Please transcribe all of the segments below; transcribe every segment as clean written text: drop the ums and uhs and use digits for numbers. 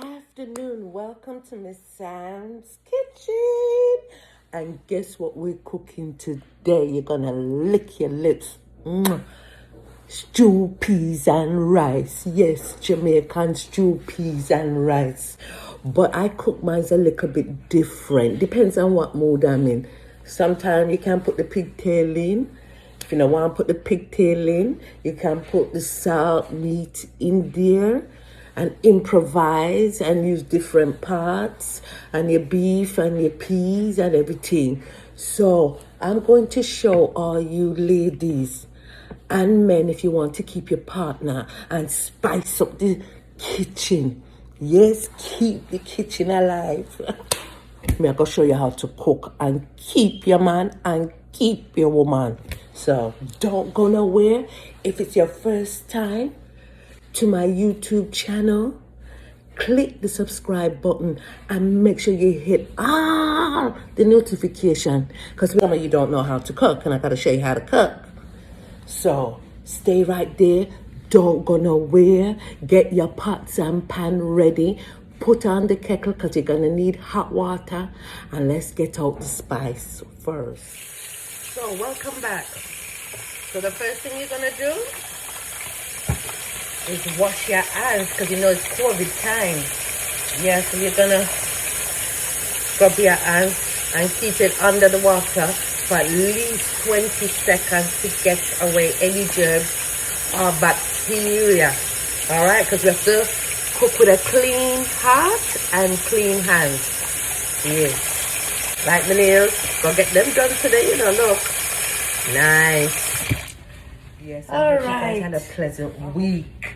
afternoon. Welcome to Miss Sam's Kitchen. And guess what we're cooking today? You're gonna lick your lips. Stew peas and rice. Yes, Jamaican stew peas and rice. But I cook mine a little bit different. Depends on what mood I'm in. Sometimes you can put the pigtail in. If you don't want to put the pigtail in, you can put the salt meat in there and improvise and use different parts and your beef and your peas and everything. So I'm going to show all you ladies and men, if you want to keep your partner and spice up the kitchen. Yes, keep the kitchen alive. I'm going to show you how to cook and keep your man and keep your woman. So don't go nowhere. If it's your first time to my YouTube channel, click the subscribe button and make sure you hit the notification, because some of you don't know how to cook and I gotta show you how to cook. So stay right there, don't go nowhere. Get your pots and pan ready, put on the kettle because you're gonna need hot water, and let's get out the spice first. So welcome back. So the first thing you're gonna do is wash your hands, because you know it's COVID time. Yeah, so you're gonna scrub your hands and keep it under the water for at least 20 seconds to get away any germs or bacteria. Alright, because we have to cook with a clean heart and clean hands. Yes. Like my nails, go get them done today, you know, look. Nice. Yes, I hope you guys had a pleasant week.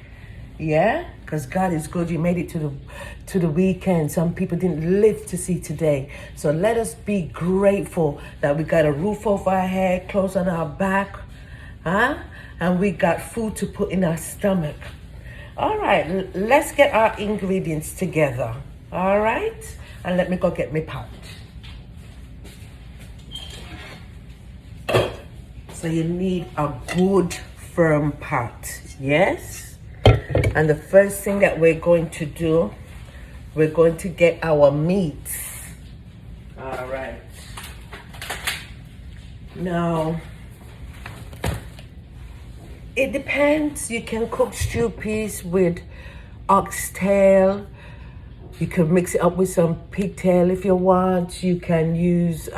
Yeah, because God is good. You made it to the weekend. Some people didn't live to see today. So let us be grateful that we got a roof over our head, clothes on our back, and we got food to put in our stomach. All right, let's get our ingredients together. All right, and let me go get my pot. So you need a good firm pot, yes? And the first thing that we're going to do, we're going to get our meats. All right. Now, it depends. You can cook stew peas with oxtail. You can mix it up with some pigtail if you want. You can use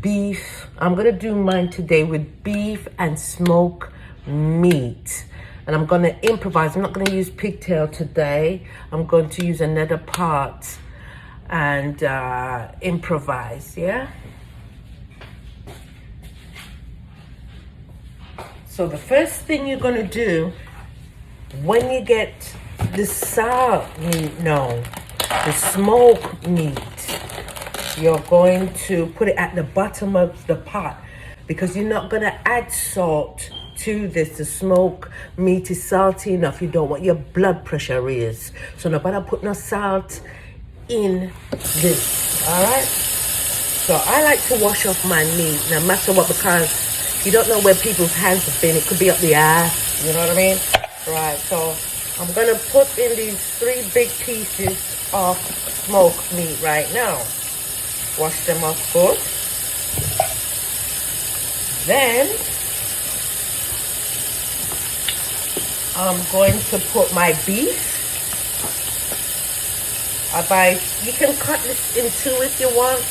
beef. I'm gonna do mine today with beef and smoked meat, and I'm gonna improvise. I'm not gonna use pigtail today. I'm going to use another part and improvise. Yeah, so the first thing you're gonna do when you get the salt meat, the smoked meat, you're going to put it at the bottom of the pot, because you're not going to add salt to this. The smoked meat is salty enough. You don't want your blood pressure raised. So nobody put no salt in this. All right? So I like to wash off my meat, no matter what, because you don't know where people's hands have been. It could be up the ass. You know what I mean? Right. So I'm going to put in these 3 big pieces of smoked meat right now. Wash them off good. Then I'm going to put my beef. You can cut this in 2 if you want,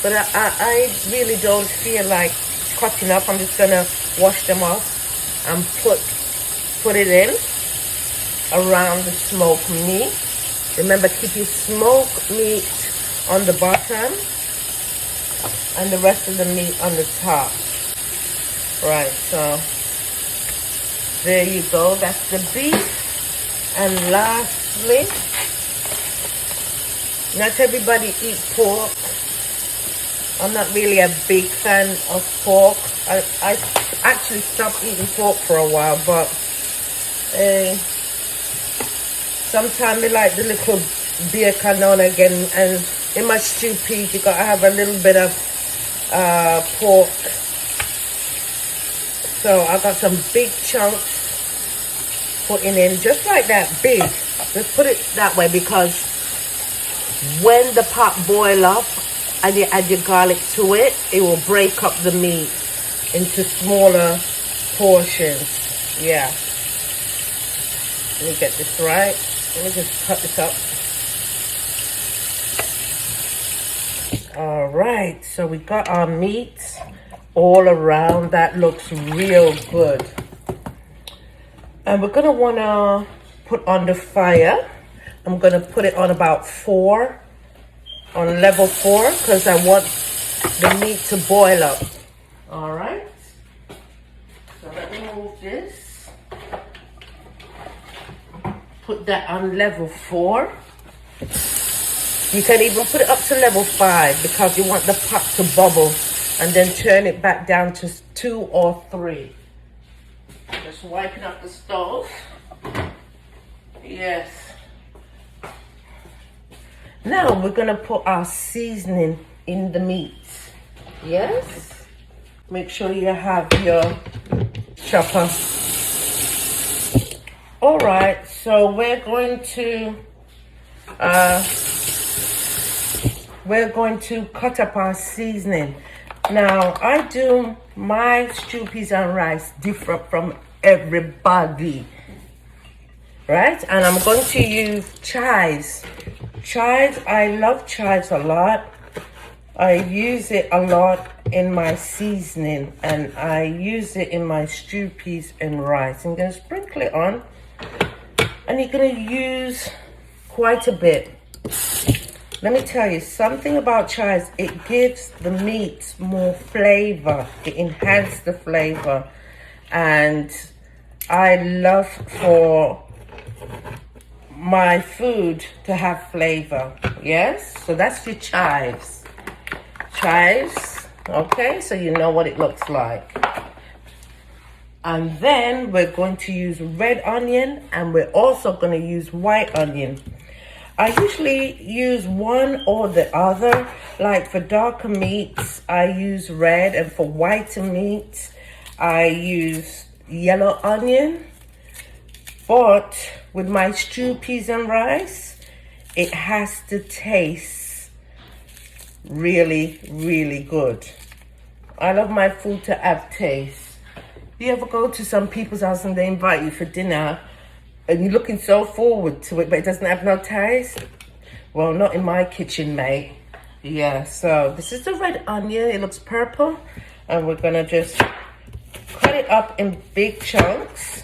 but I really don't feel like cutting up. I'm just gonna wash them off and put it in around the smoked meat. Remember, keep your smoked meat on the bottom and the rest of the meat on the top. Right, so there you go. That's the beef. And lastly, not everybody eats pork. I'm not really a big fan of pork. I actually stopped eating pork for a while, but sometimes I like the little bacon now and again. And in my stew peas, you gotta have a little bit of pork. So I got some big chunks putting in just like that, big. Just put it that way, because when the pot boil up and you add your garlic to it, it will break up the meat into smaller portions. Yeah. Let me get this right. Let me just cut this up. All right, so we got our meat all around. That looks real good. And we're gonna wanna put on the fire. I'm gonna put it on about 4, on level 4, because I want the meat to boil up. All right, so let me move this. Put that on level 4. You can even put it up to level 5 because you want the pot to bubble, and then turn it back down to 2 or 3. Just wiping up the stove. Yes. Now we're gonna put our seasoning in the meat. Yes. Make sure you have your chopper. All right, so we're going to cut up our seasoning. Now, I do my stew peas and rice different from everybody, right? And I'm going to use chives. Chives, I love chives a lot. I use it a lot in my seasoning, and I use it in my stew peas and rice. I'm going to sprinkle it on, and you're going to use quite a bit. Let me tell you something about chives. It gives the meat more flavor. It enhances the flavor. And I love for my food to have flavor. Yes? So that's your chives. Chives. Okay, so you know what it looks like. And then we're going to use red onion, and we're also going to use white onion. I usually use one or the other. Like for darker meats, I use red, and for whiter meats, I use yellow onion. But with my stew peas and rice, it has to taste really, really good. I love my food to have taste. You ever go to some people's house and they invite you for dinner, and you're looking so forward to it, but it doesn't have no taste? Well, not in my kitchen, mate. Yeah, so this is the red onion. It looks purple. And we're going to just cut it up in big chunks.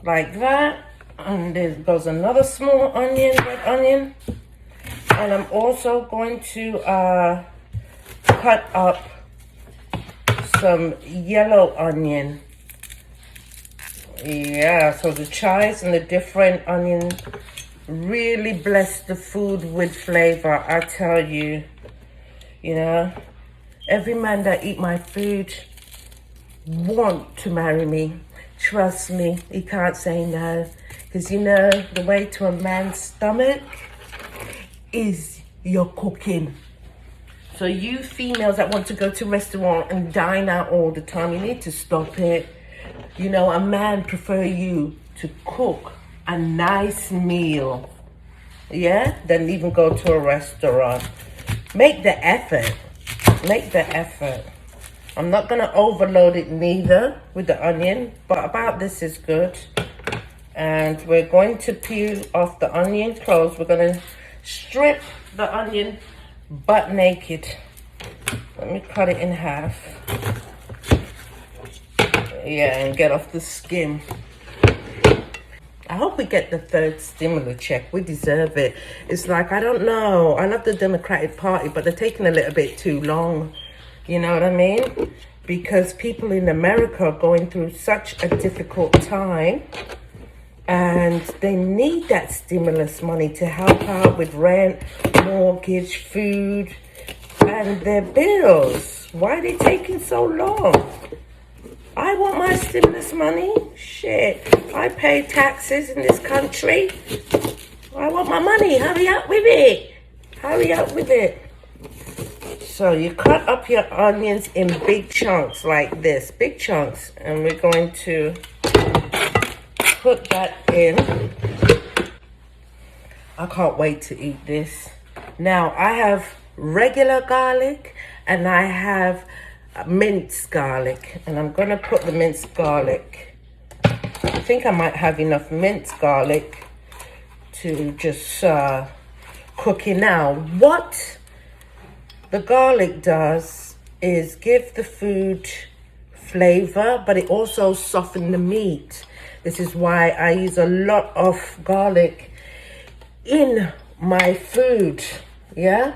Like that. And there goes another small onion, red onion. And I'm also going to cut up some yellow onion. Yeah, so the chives and the different onion really bless the food with flavor. I tell you, you know, every man that eat my food want to marry me. Trust me, he can't say no. Because you know, the way to a man's stomach is your cooking. So you females that want to go to restaurant and dine out all the time, you need to stop it. You know, a man prefer you to cook a nice meal, yeah, than even go to a restaurant. Make the effort. Make the effort. I'm not going to overload it neither with the onion, but about this is good. And we're going to peel off the onion close. We're going to strip the onion butt naked. Let me cut it in half. Yeah, and get off the skin. I hope we get the 3rd stimulus check. We deserve it. It's like, I don't know. I love the Democratic Party, but they're taking a little bit too long. You know what I mean? Because people in America are going through such a difficult time. And they need that stimulus money to help out with rent, mortgage, food, and their bills. Why are they taking so long? I want my stimulus money. Shit. I pay taxes in this country. I want my money. Hurry up with it. Hurry up with it. So you cut up your onions in big chunks like this. Big chunks. And we're going to put that in. I can't wait to eat this. Now, I have regular garlic and I have minced garlic. And I'm going to put the minced garlic. I think I might have enough minced garlic to just cook it now. What the garlic does is give the food flavor, but it also softens the meat. This is why I use a lot of garlic in my food, yeah?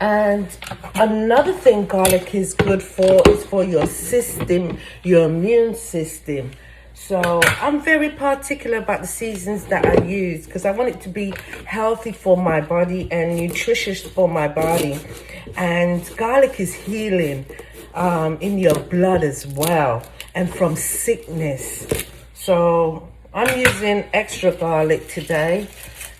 And another thing garlic is good for is for your system, your immune system. So I'm very particular about the seasons that I use because I want it to be healthy for my body and nutritious for my body. And garlic is healing in your blood as well and from sickness. So I'm using extra garlic today.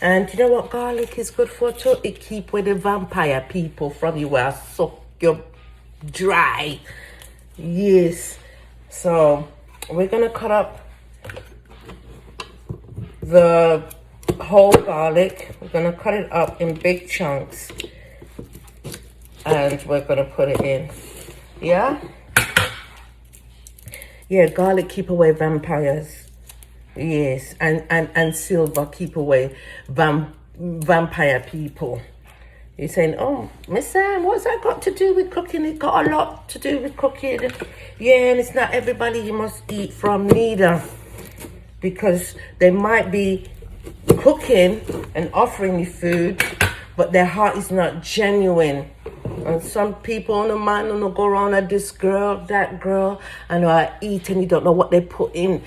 And you know what garlic is good for too? It keeps away the vampire people from you where I suck you dry. Yes. So we're going to cut up the whole garlic. We're going to cut it up in big chunks. And we're going to put it in. Yeah? Yeah, garlic keep away vampires. Yes, and silver keep away vampire people. You're saying, oh, Miss Sam, what's that got to do with cooking? It got a lot to do with cooking. Yeah, and it's not everybody you must eat from neither. Because they might be cooking and offering you food, but their heart is not genuine. And some people on the mind will go around at this girl, that girl, and I eat and you don't know what they put in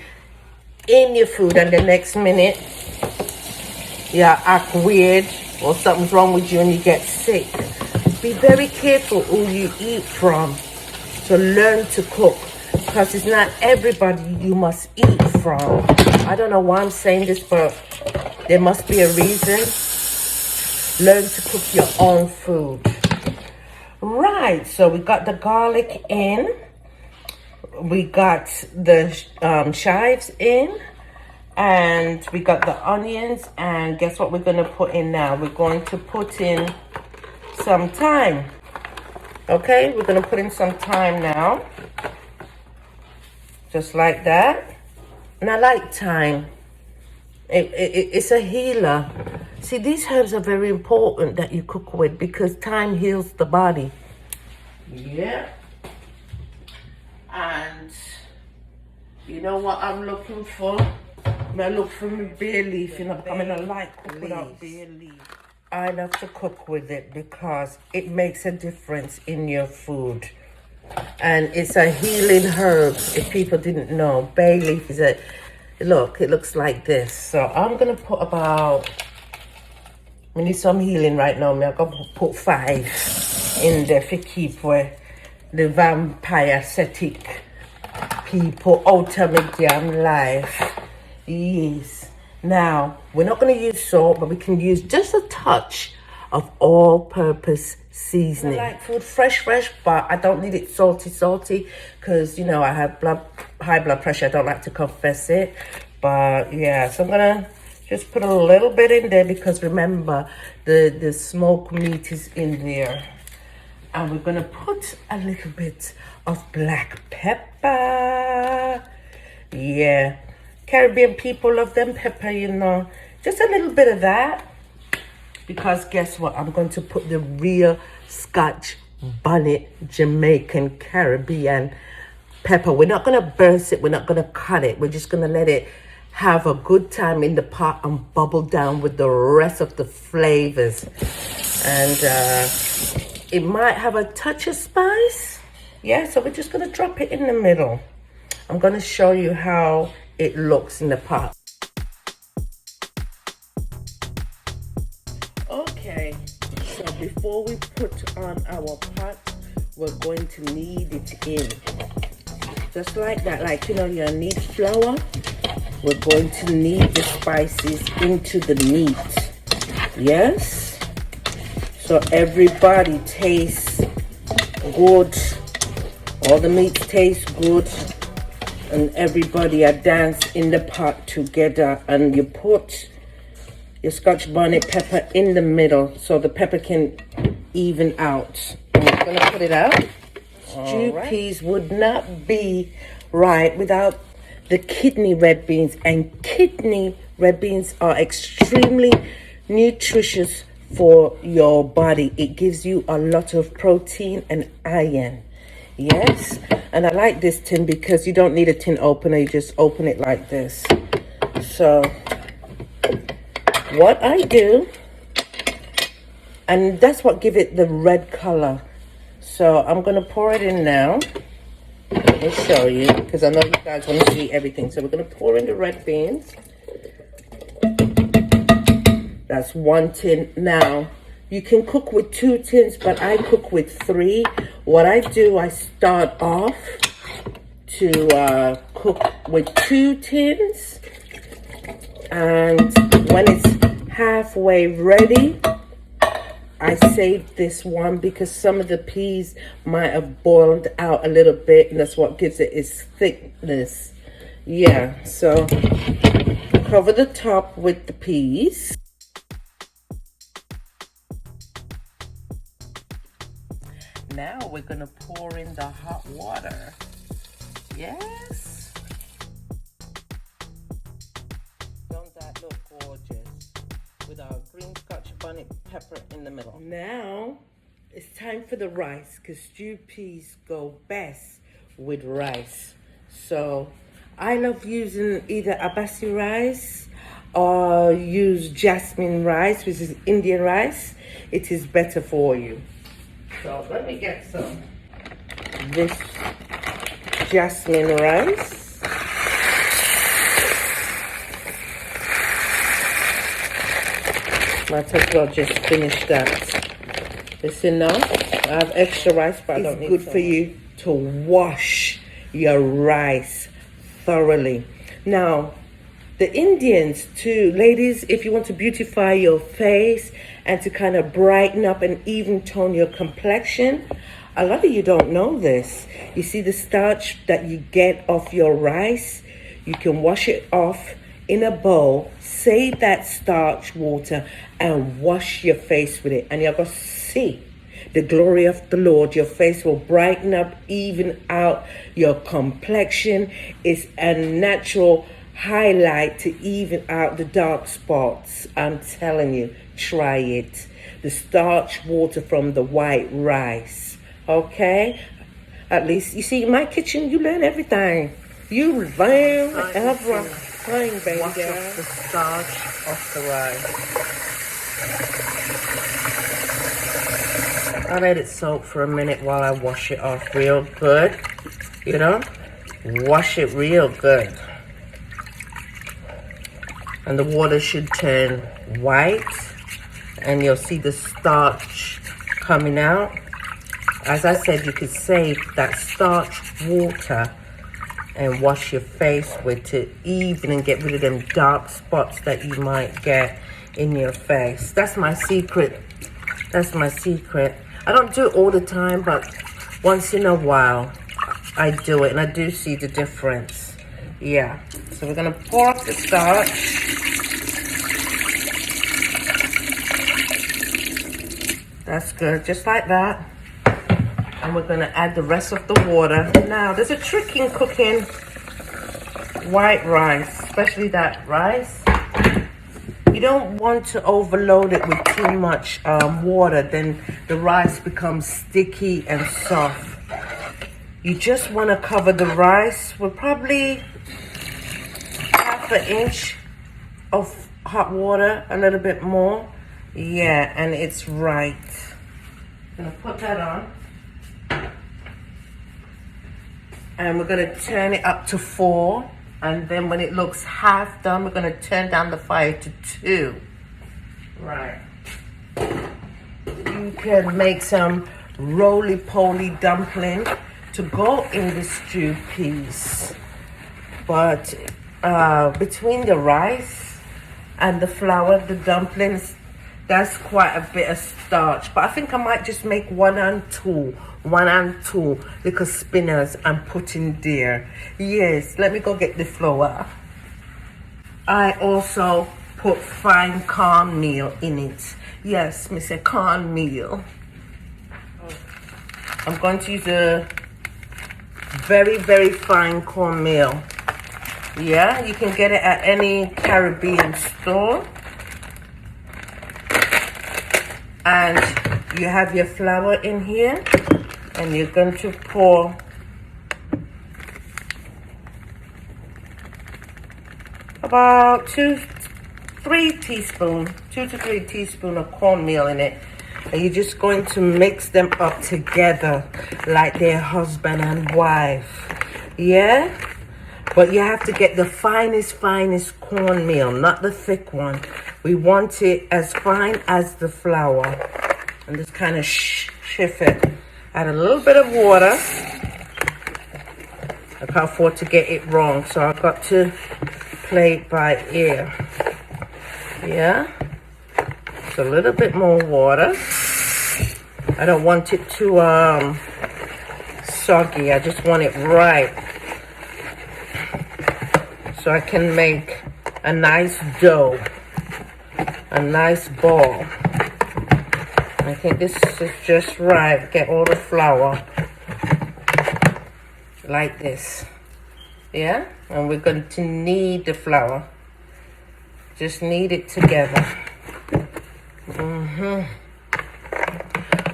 your food, and the next minute you act weird or something's wrong with you and you get sick. Be very careful who you eat from. So learn to cook because it's not everybody you must eat from. I don't know why I'm saying this, but there must be a reason. Learn to cook your own food. Right, so we got the garlic in. We got the chives in, and we got the onions, and guess what we're going to put in now? We're going to put in some thyme. Okay, we're going to put in some thyme now. Just like that. And I like thyme. It's a healer. See, these herbs are very important that you cook with because thyme heals the body. Yeah. And you know what I'm looking for? I look for my bay leaf, you know, I mean, I like cook without bay leaf. I love to cook with it because it makes a difference in your food. And it's a healing herb, if people didn't know. Bay leaf is look, it looks like this. So I'm going to put about, we need some healing right now. I'm going to put 5 in there to keep where the vampire cetic people out of my damn life. Yes. Now, we're not going to use salt, but we can use just a touch of all-purpose seasoning. I like food fresh, but I don't need it salty, because, you know, I have high blood pressure. I don't like to confess it. But, yeah, so I'm going to just put a little bit in there because, remember, the smoked meat is in there. And we're going to put a little bit of black pepper. Yeah. Caribbean people love them pepper, you know. Just a little bit of that. Because guess what? I'm going to put the real Scotch bonnet Jamaican Caribbean pepper. We're not going to burst it. We're not going to cut it. We're just going to let it have a good time in the pot and bubble down with the rest of the flavors. And it might have a touch of spice. Yeah, so we're just going to drop it in the middle. I'm going to show you how it looks in the pot. Okay, so before we put on our pot, we're going to knead it in. Just like that, like, you know, you knead flour. We're going to knead the spices into the meat. Yes? So everybody tastes good. All the meat tastes good. and everybody a dance in the pot together, and you put your Scotch bonnet pepper in the middle so the pepper can even out. I'm gonna put it out. Stew peas would not be right without the kidney red beans, and kidney red beans are extremely nutritious for your body. It gives you a lot of protein and iron. Yes, and I like this tin because you don't need a tin opener, you just open it like this. So what I do, and that's what give it the red color. So I'm gonna pour it in now. Let me show you, because I know you guys want to see everything. So we're gonna pour in the red beans. That's 1 tin. Now you can cook with 2 tins, but I cook with 3. What I do, I start off to cook with 2 tins, and when it's halfway ready, I save this one because some of the peas might have boiled out a little bit, and that's what gives it its thickness. Yeah, so cover the top with the peas. Now we're gonna pour in the hot water. Yes. Don't that look gorgeous? With our green Scotch bonnet pepper in the middle. Now it's time for the rice, because stewed peas go best with rice. So I love using either abasi rice or use jasmine rice, which is Indian rice. It is better for you. So let me get some this jasmine rice. Might as well just finish that. It's enough. I have extra rice, but I don't need. It's good for you to wash your rice thoroughly. Now, the Indians too, ladies, if you want to beautify your face and to kind of brighten up and even tone your complexion, a lot of you don't know this. You see the starch that you get off your rice, you can wash it off in a bowl, save that starch water and wash your face with it, and you're going to see the glory of the Lord. Your face will brighten up, even out your complexion. It's a natural highlight to even out the dark spots. I'm telling you, try it. The starch water from the white rice. Okay? At least, you see, in my kitchen, you learn everything. You learn everything, baby. Wash off the starch off the rice. I let it soak for a minute while I wash it off real good. You know? Wash it real good. And the water should turn white, and you'll see the starch coming out. As I said, you could save that starch water and wash your face with it even, and get rid of them dark spots that you might get in your face. That's my secret. That's my secret. I don't do it all the time, but once in a while I do it, and I do see the difference. Yeah, so we're gonna pour off the starch. That's good, just like that. And we're gonna add the rest of the water. Now, there's a trick in cooking white rice, especially that rice. You don't want to overload it with too much water, then the rice becomes sticky and soft. You just wanna cover the rice with probably half an inch of hot water, a little bit more. Yeah, and it's right. I'm gonna put that on. And we're gonna turn it up to 4. And then when it looks half done, we're gonna turn down the fire to 2. Right. You can make some roly-poly dumpling to go in the stewed peas. But between the rice and the flour, the dumplings, That's quite a bit of starch. But I think I might just make one and two little spinners and put in there. Yes, let me go get the flour. I also put fine cornmeal in it. Yes, me say cornmeal. I'm going to use a very, very fine cornmeal. Yeah, you can get it at any Caribbean store. And you have your flour in here, and you're going to pour about 2 to 3 teaspoons of cornmeal in it. And you're just going to mix them up together like they're husband and wife. Yeah? But you have to get the finest cornmeal, not the thick one. We want it as fine as the flour. And just kind of shift it. Add a little bit of water. I can't afford to get it wrong, so I've got to play it by ear. Yeah? Just a little bit more water. I don't want it too soggy. I just want it right. So I can make a nice dough, a nice ball. I think this is just right. Get all the flour like this. Yeah? And we're going to knead the flour. Just knead it together.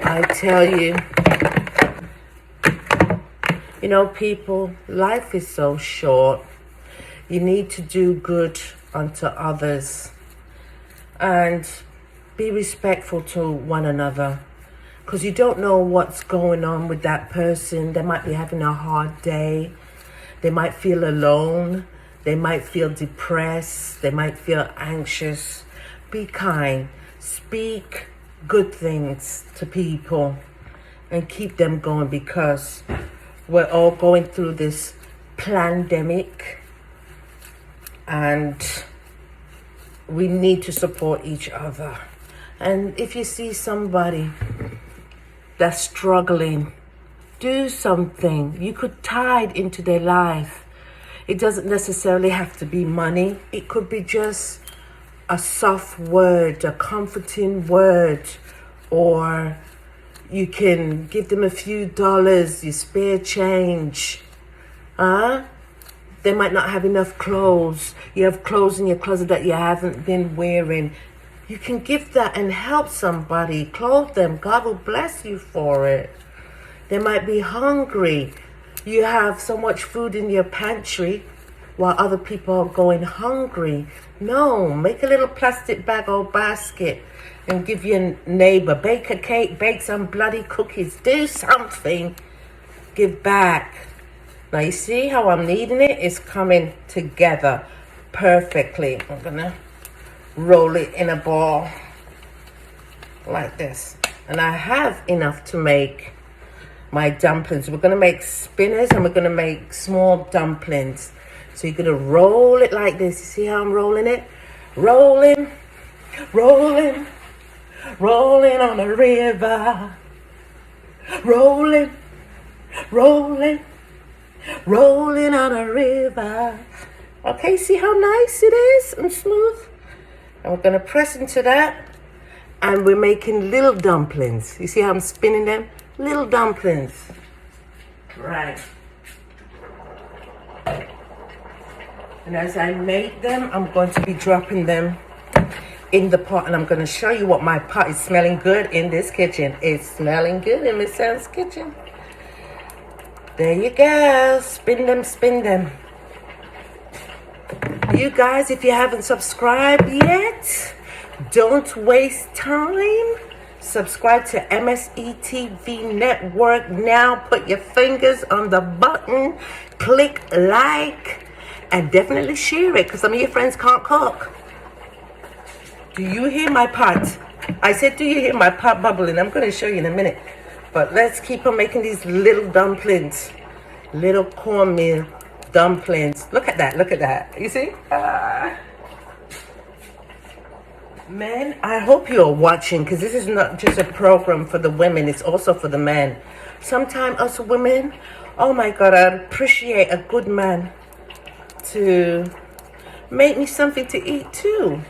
I tell you, you know, people, life is so short. You need to do good unto others and be respectful to one another, because you don't know what's going on with that person. They might be having a hard day. They might feel alone. They might feel depressed. They might feel anxious. Be kind. Speak good things to people and keep them going, because we're all going through this pandemic. And we need to support each other. And if you see somebody that's struggling, do something. You could tithe into their life. It doesn't necessarily have to be money. It could be just a soft word, a comforting word, or you can give them a few dollars, you spare change. They might not have enough clothes. You have clothes in your closet that you haven't been wearing. You can give that and help somebody, clothe them. God will bless you for it. They might be hungry. You have so much food in your pantry while other people are going hungry. No, make a little plastic bag or basket and give your neighbor. Bake a cake, bake some bloody cookies. Do something. Give back. Now you see how I'm kneading it? It's coming together perfectly. I'm gonna roll it in a ball like this. And I have enough to make my dumplings. We're gonna make spinners and we're gonna make small dumplings. So you're gonna roll it like this. You see how I'm rolling it? Rolling, rolling, rolling on a river. Rolling, rolling, rolling on a river. Okay, see how nice it is and smooth? And we're gonna press into that, and we're making little dumplings. You see how I'm spinning them? Little dumplings. Right. And as I make them, I'm going to be dropping them in the pot, and I'm going to show you what my pot is smelling good in this kitchen. It's smelling good in Miss Sam's kitchen. There you go. Spin them, spin them. You guys, if you haven't subscribed yet, don't waste time. Subscribe to MSETV Network now. Put your fingers on the button. Click like. And definitely share it, because some of your friends can't cook. Do you hear my pot? I said, do you hear my pot bubbling? I'm going to show you in a minute. But let's keep on making these little dumplings. Little cornmeal dumplings. Look at that. Look at that. You see? Men, I hope you're watching, because this is not just a program for the women, it's also for the men. Sometimes us women, oh my God, I'd appreciate a good man to make me something to eat too.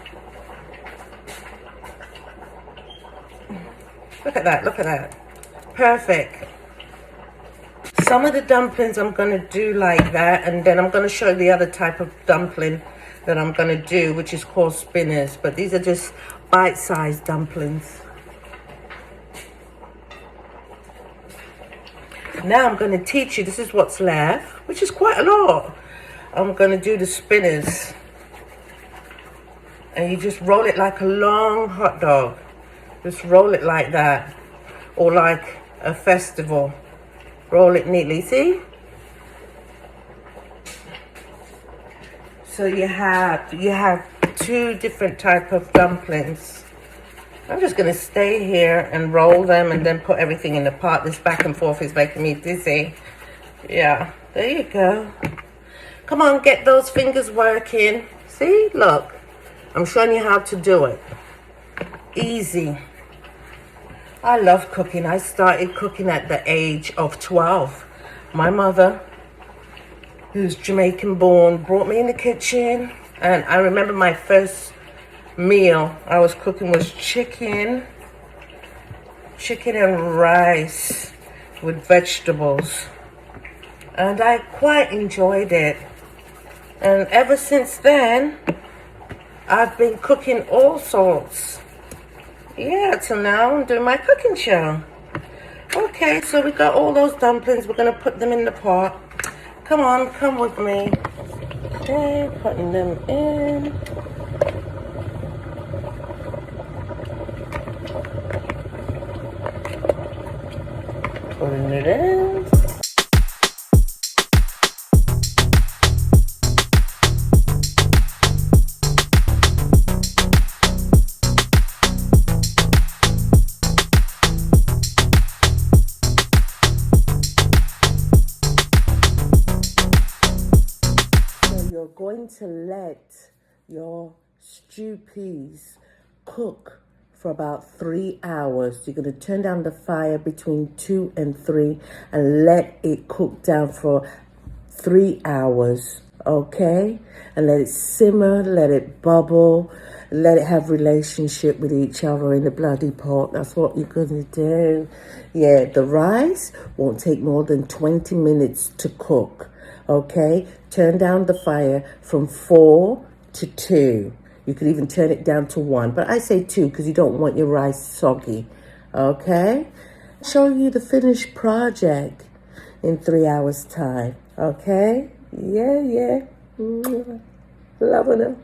Look at that, look at that. Perfect. Some of the dumplings I'm going to do like that, and then I'm going to show you the other type of dumpling that I'm going to do, which is called spinners. But these are just bite-sized dumplings. Now I'm going to teach you, this is what's left, which is quite a lot. I'm going to do the spinners. And you just roll it like a long hot dog. Just roll it like that. Or like a festival. Roll it neatly, see? So you have two different type of dumplings. I'm just gonna stay here and roll them and then put everything in the pot. This back and forth is making me dizzy. Yeah, there you go. Come on, get those fingers working. See, look, I'm showing you how to do it. Easy. I love cooking. I started cooking at the age of 12. My mother, who's Jamaican born, brought me in the kitchen, and I remember my first meal I was cooking was chicken and rice with vegetables, and I quite enjoyed it. And ever since then I've been cooking all sorts. Yeah, till now I'm doing my cooking show. Okay, so we got all those dumplings. We're gonna put them in the pot. Come on, come with me. Okay, putting them in. Putting it in. You're going to let your stew peas cook for about 3 hours. You're going to turn down the fire between 2 and 3 and let it cook down for 3 hours, okay? And let it simmer, let it bubble, let it have relationship with each other in the bloody pot. That's what you're going to do. Yeah, the rice won't take more than 20 minutes to cook, okay? Turn down the fire from 4 to 2. You could even turn it down to 1, but I say 2 because you don't want your rice soggy, okay? Show you the finished project in 3 hours time, okay? Yeah. Loving it.